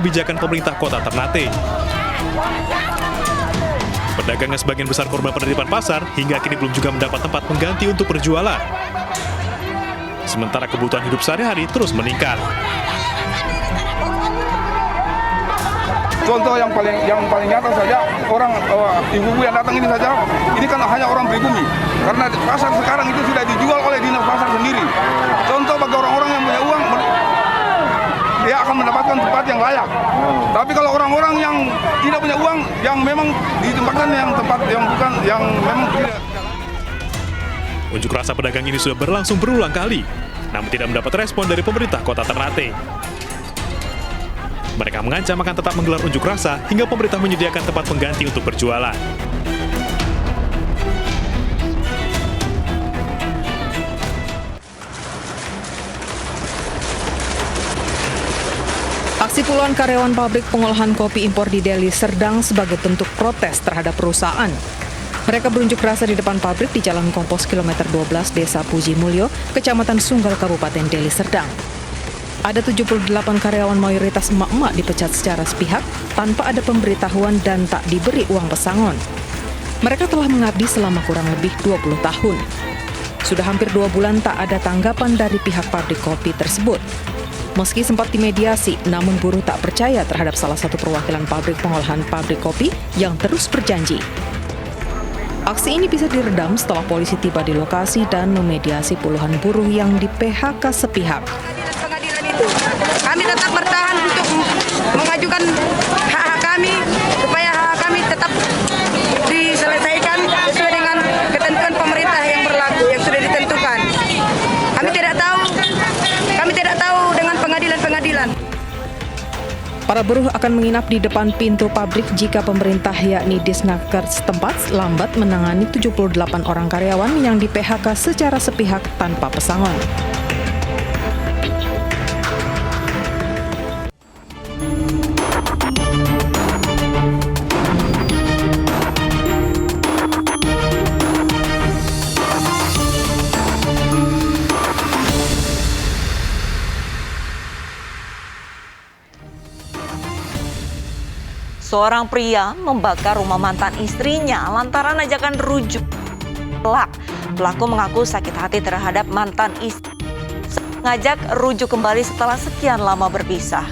kebijakan pemerintah kota Ternate. Pedagangnya sebagian besar korban penertiban pasar hingga kini belum juga mendapat tempat pengganti untuk berjualan. Sementara kebutuhan hidup sehari-hari terus meningkat. Contoh yang paling nyata saja, orang ibu-ibu yang datang ini saja, ini kan hanya orang pribumi. Karena pasar sekarang itu sudah dijual oleh dinas pasar sendiri. Contoh bagi orang-orang yang punya uang, dia akan mendapatkan tempat yang layak. Tapi kalau orang-orang yang tidak punya uang, yang memang ditempatkan yang tempat yang bukan, yang memang tidak. Unjuk rasa pedagang ini sudah berlangsung berulang kali, namun tidak mendapat respon dari pemerintah kota Ternate. Mereka mengancam akan tetap menggelar unjuk rasa hingga pemerintah menyediakan tempat pengganti untuk berjualan. Aksi puluhan karyawan pabrik pengolahan kopi impor di Deli Serdang sebagai bentuk protes terhadap perusahaan. Mereka berunjuk rasa di depan pabrik di Jalan Kompos kilometer 12 Desa Puji Mulyo, Kecamatan Sunggal, Kabupaten Deli Serdang. Ada 78 karyawan mayoritas emak-emak dipecat secara sepihak tanpa ada pemberitahuan dan tak diberi uang pesangon. Mereka telah mengabdi selama kurang lebih 20 tahun. Sudah hampir 2 bulan tak ada tanggapan dari pihak pabrik kopi tersebut. Meski sempat dimediasi, namun buruh tak percaya terhadap salah satu perwakilan pabrik pengolahan pabrik kopi yang terus berjanji. Aksi ini bisa diredam setelah polisi tiba di lokasi dan memediasi puluhan buruh yang di PHK sepihak. Kami tetap bertahan untuk mengajukan hak-hak kami supaya hak kami tetap diselesaikan sesuai dengan ketentuan pemerintah yang berlaku, yang sudah ditentukan. Kami tidak tahu dengan pengadilan-pengadilan. Para buruh akan menginap di depan pintu pabrik jika pemerintah yakni Disnaker setempat lambat menangani 78 orang karyawan yang di PHK secara sepihak tanpa pesangon. Seorang pria membakar rumah mantan istrinya lantaran ajakan rujuk. Pelaku mengaku sakit hati terhadap mantan istri, mengajak rujuk kembali setelah sekian lama berpisah.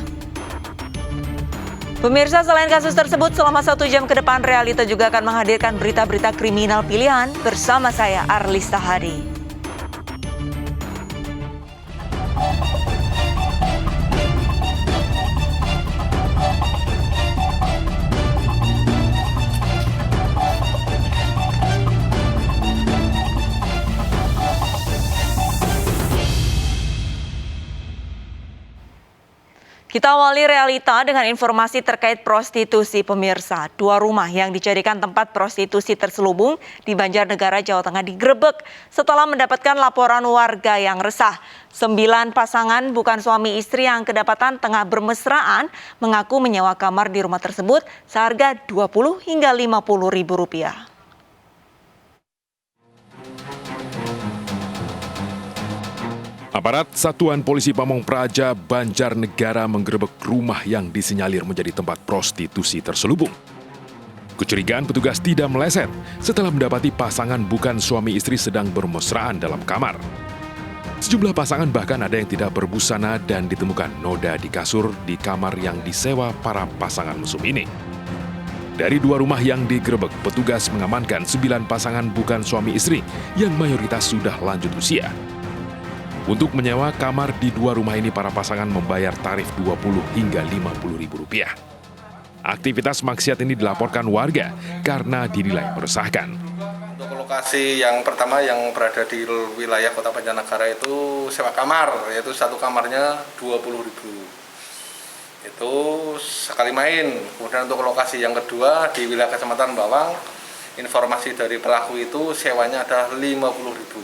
Pemirsa, selain kasus tersebut, selama 1 jam ke depan Realita juga akan menghadirkan berita-berita kriminal pilihan bersama saya, Arlista Hadi. Kita awali Realita dengan informasi terkait prostitusi, pemirsa. 2 rumah yang dijadikan tempat prostitusi terselubung di Banjarnegara, Jawa Tengah digerebek setelah mendapatkan laporan warga yang resah. 9 pasangan bukan suami istri yang kedapatan tengah bermesraan mengaku menyewa kamar di rumah tersebut seharga 20 hingga 50 ribu rupiah. Aparat Satuan Polisi Pamong Praja Banjarnegara menggerebek rumah yang disinyalir menjadi tempat prostitusi terselubung. Kecurigaan petugas tidak meleset setelah mendapati pasangan bukan suami istri sedang bermesraan dalam kamar. Sejumlah pasangan bahkan ada yang tidak berbusana dan ditemukan noda di kasur di kamar yang disewa para pasangan mesum ini. Dari 2 rumah yang digerebek, petugas mengamankan 9 pasangan bukan suami istri yang mayoritas sudah lanjut usia. Untuk menyewa kamar di 2 rumah ini, para pasangan membayar tarif 20 hingga 50 ribu rupiah. Aktivitas maksiat ini dilaporkan warga karena dinilai meresahkan. Untuk lokasi yang pertama yang berada di wilayah Kota Banjarnegara itu sewa kamar, yaitu 1 kamarnya 20 ribu. Itu sekali main. Kemudian untuk lokasi yang kedua di wilayah Kecamatan Bawang, informasi dari pelaku itu sewanya ada 50 ribu.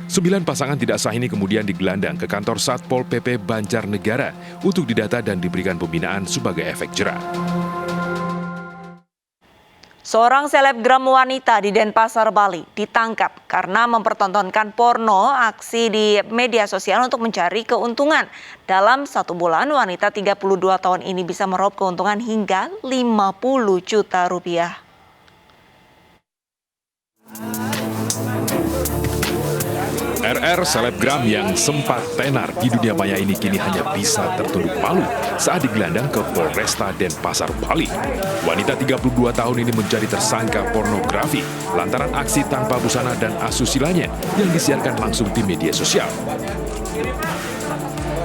9 pasangan tidak sah ini kemudian digelandang ke kantor Satpol PP Banjarnegara untuk didata dan diberikan pembinaan sebagai efek jera. Seorang selebgram wanita di Denpasar, Bali ditangkap karena mempertontonkan porno aksi di media sosial untuk mencari keuntungan. Dalam 1 bulan, wanita 32 tahun ini bisa meraup keuntungan hingga 50 juta rupiah. RR selebgram yang sempat tenar di dunia maya ini kini hanya bisa tertunduk malu saat digelandang ke Polresta Denpasar, Bali. Wanita 32 tahun ini menjadi tersangka pornografi lantaran aksi tanpa busana dan asusilanya yang disiarkan langsung di media sosial.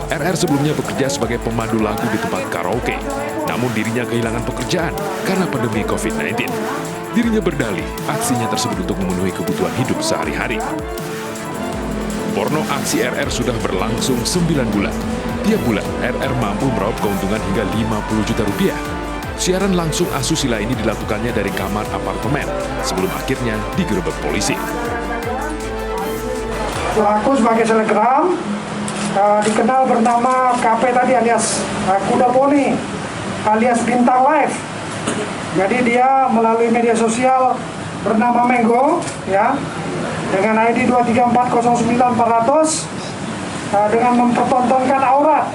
RR sebelumnya bekerja sebagai pemandu lagu di tempat karaoke, namun dirinya kehilangan pekerjaan karena pandemi COVID-19. Dirinya berdalih aksinya tersebut untuk memenuhi kebutuhan hidup sehari-hari. Porno aksi RR sudah berlangsung 9 bulan. Tiap bulan, RR mampu meraup keuntungan hingga 50 juta rupiah. Siaran langsung asusila ini dilakukannya dari kamar apartemen sebelum akhirnya digerebek polisi. Pelaku sebagai selebgram dikenal bernama KP tadi alias Kuda Poni alias Bintang Live. Jadi dia melalui media sosial bernama Menggo ya, dengan ID 23409 400 dengan mempertontonkan aurat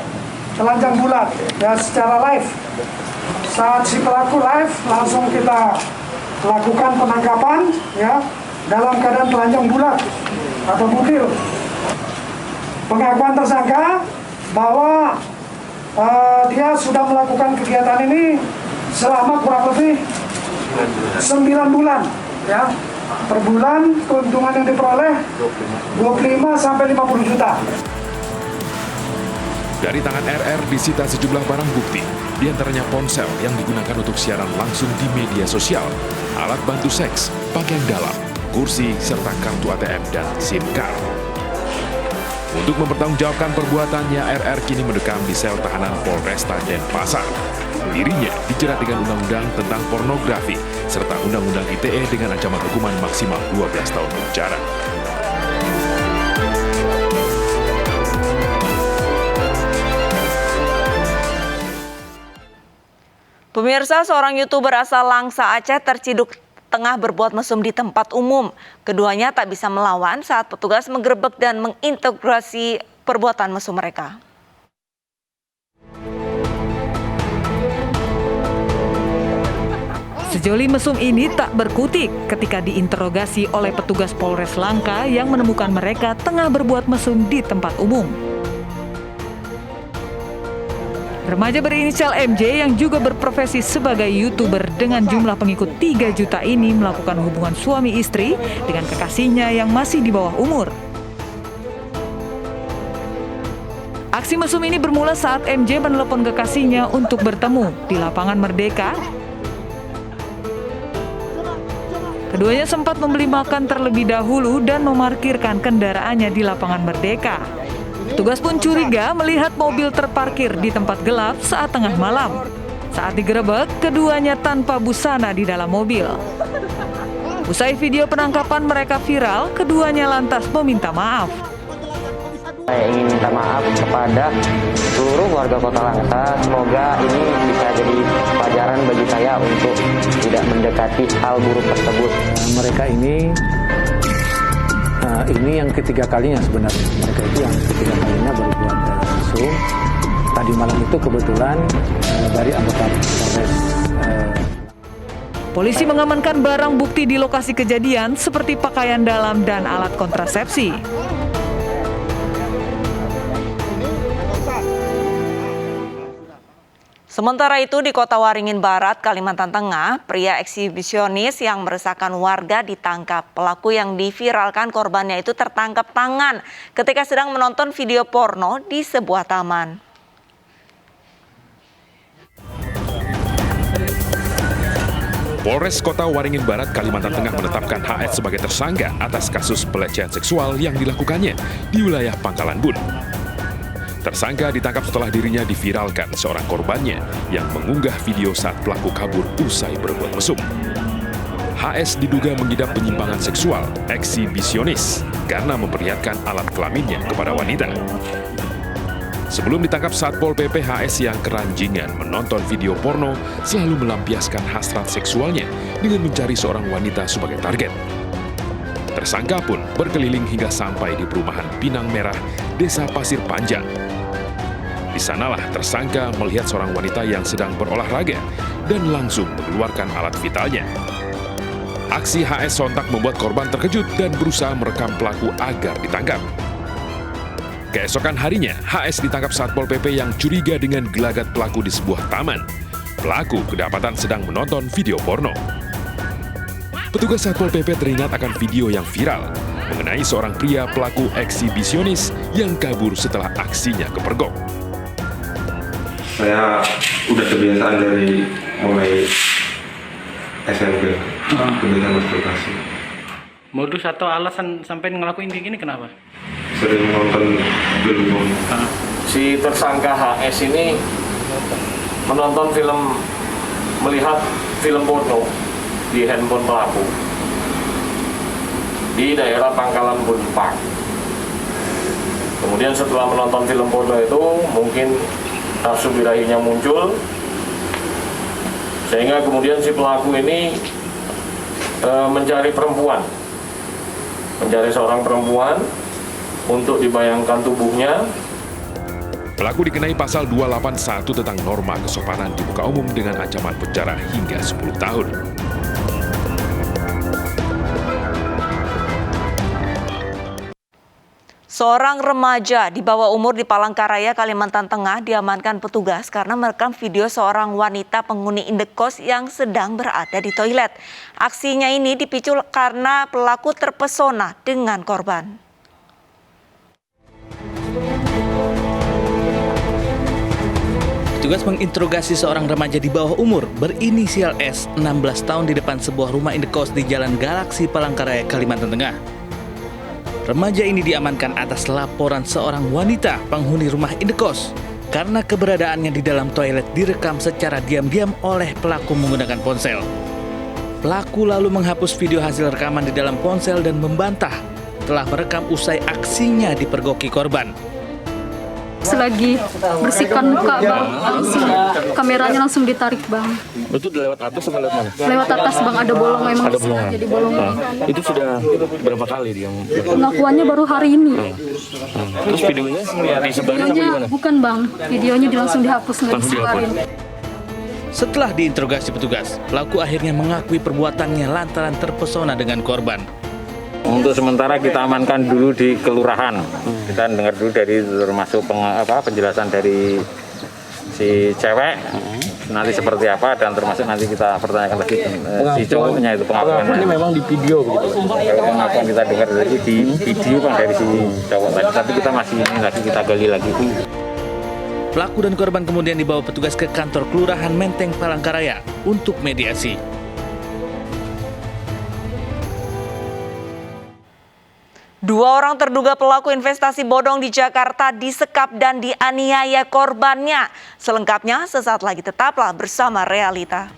telanjang bulat ya secara live. Saat si pelaku live langsung kita lakukan penangkapan ya dalam keadaan telanjang bulat atau butil. Pengakuan tersangka bahwa dia sudah melakukan kegiatan ini selama kurang lebih 9 bulan ya. Per bulan keuntungan yang diperoleh 25 sampai 50 juta. Dari tangan RR disita sejumlah barang bukti, diantaranya ponsel yang digunakan untuk siaran langsung di media sosial, alat bantu seks, pakaian dalam, kursi, serta kartu ATM dan SIM card. Untuk mempertanggungjawabkan perbuatannya, RR kini mendekam di sel tahanan Polresta Denpasar. Dirinya dijerat dengan undang-undang tentang pornografi serta undang-undang ITE dengan ancaman hukuman maksimal 12 tahun penjara. Pemirsa, seorang YouTuber asal Langsa, Aceh terciduk tengah berbuat mesum di tempat umum. Keduanya tak bisa melawan saat petugas menggerebek dan mengintegrasi perbuatan mesum mereka. Sejoli mesum ini tak berkutik ketika diinterogasi oleh petugas Polres Langka yang menemukan mereka tengah berbuat mesum di tempat umum. Remaja berinisial MJ yang juga berprofesi sebagai YouTuber dengan jumlah pengikut 3 juta ini melakukan hubungan suami istri dengan kekasihnya yang masih di bawah umur. Aksi mesum ini bermula saat MJ menelepon kekasihnya untuk bertemu di lapangan Merdeka. Keduanya sempat membeli makan terlebih dahulu dan memarkirkan kendaraannya di lapangan Merdeka. Petugas pun curiga melihat mobil terparkir di tempat gelap saat tengah malam. Saat digerebek, keduanya tanpa busana di dalam mobil. Usai video penangkapan mereka viral, keduanya lantas meminta maaf. Saya ingin minta maaf kepada seluruh warga Kota Langsa. Semoga ini bisa jadi pelajaran bagi saya untuk tidak mendekati hal buruk tersebut. Mereka ini yang ketiga kalinya sebenarnya. Mereka itu yang ketiga kalinya berbuat mesum. Tadi malam itu kebetulan dari anggota Polres. Polisi mengamankan barang bukti di lokasi kejadian seperti pakaian dalam dan alat kontrasepsi. Sementara itu di Kota Waringin Barat, Kalimantan Tengah, pria eksibisionis yang meresahkan warga ditangkap. Pelaku yang diviralkan korbannya itu tertangkap tangan ketika sedang menonton video porno di sebuah taman. Polres Kota Waringin Barat, Kalimantan Tengah menetapkan HS sebagai tersangka atas kasus pelecehan seksual yang dilakukannya di wilayah Pangkalan Bun. Tersangka ditangkap setelah dirinya diviralkan seorang korbannya yang mengunggah video saat pelaku kabur usai berbuat mesum. HS diduga mengidap penyimpangan seksual eksibisionis karena memperlihatkan alat kelaminnya kepada wanita. Sebelum ditangkap Satpol PP, HS yang keranjingan menonton video porno selalu melampiaskan hasrat seksualnya dengan mencari seorang wanita sebagai target. Tersangka pun berkeliling hingga sampai di perumahan Pinang Merah, Desa Pasir Panjang. Di sanalah tersangka melihat seorang wanita yang sedang berolahraga dan langsung mengeluarkan alat vitalnya. Aksi HS sontak membuat korban terkejut dan berusaha merekam pelaku agar ditangkap. Keesokan harinya, HS ditangkap Satpol PP yang curiga dengan gelagat pelaku di sebuah taman. Pelaku kedapatan sedang menonton video porno. Petugas Satpol PP teringat akan video yang viral mengenai seorang pria pelaku eksibisionis yang kabur setelah aksinya kepergok. Saya udah kebiasaan dari mulai SMP, kebiasaan masturbasi. Modus atau alasan sampai ngelakuin kayak gini kenapa? Sering nonton film. Si tersangka HS ini melihat film porno di handphone pelaku di daerah Pangkalan Bunpak. Kemudian setelah menonton film porno itu mungkin nafsu birahinya muncul, sehingga kemudian si pelaku ini mencari seorang perempuan untuk dibayangkan tubuhnya. Pelaku dikenai pasal 281 tentang norma kesopanan di muka umum dengan ancaman penjara hingga 10 tahun. Seorang remaja di bawah umur di Palangkaraya, Kalimantan Tengah diamankan petugas karena merekam video seorang wanita penghuni indekos yang sedang berada di toilet. Aksinya ini dipicu karena pelaku terpesona dengan korban. Petugas menginterogasi seorang remaja di bawah umur berinisial S, 16 tahun di depan sebuah rumah indekos di Jalan Galaksi, Palangkaraya, Kalimantan Tengah. Remaja ini diamankan atas laporan seorang wanita penghuni rumah indekos karena keberadaannya di dalam toilet direkam secara diam-diam oleh pelaku menggunakan ponsel. Pelaku lalu menghapus video hasil rekaman di dalam ponsel dan membantah telah merekam usai aksinya dipergoki korban. Selagi bersihkan muka bang, langsung kameranya langsung ditarik bang. Itu lewat atas atau lewat mana? Lewat atas bang, ada bolong memang. Ada bolongan. Jadi bolongan. Itu sudah berapa kali dia? Pengakuannya baru hari ini. Terus videonya disebarin apa gimana? Bukan bang, videonya langsung dihapus, nggak disebarin. Setelah diinterogasi petugas, pelaku akhirnya mengakui perbuatannya lantaran terpesona dengan korban. Untuk sementara kita amankan dulu di kelurahan. Kita dengar dulu dari termasuk penjelasan dari si cewek nanti seperti apa, dan termasuk nanti kita pertanyakan lagi si cowoknya itu pengakuannya. Ini memang di video begitu. Pengakuan kita dengar lagi di video kan dari si cowok tadi, tapi kita masih ini lagi, kita gali lagi. Pelaku dan korban kemudian dibawa petugas ke kantor Kelurahan Menteng, Palangkaraya untuk mediasi. Dua orang terduga pelaku investasi bodong di Jakarta disekap dan dianiaya korbannya. Selengkapnya sesaat lagi, tetaplah bersama Realita.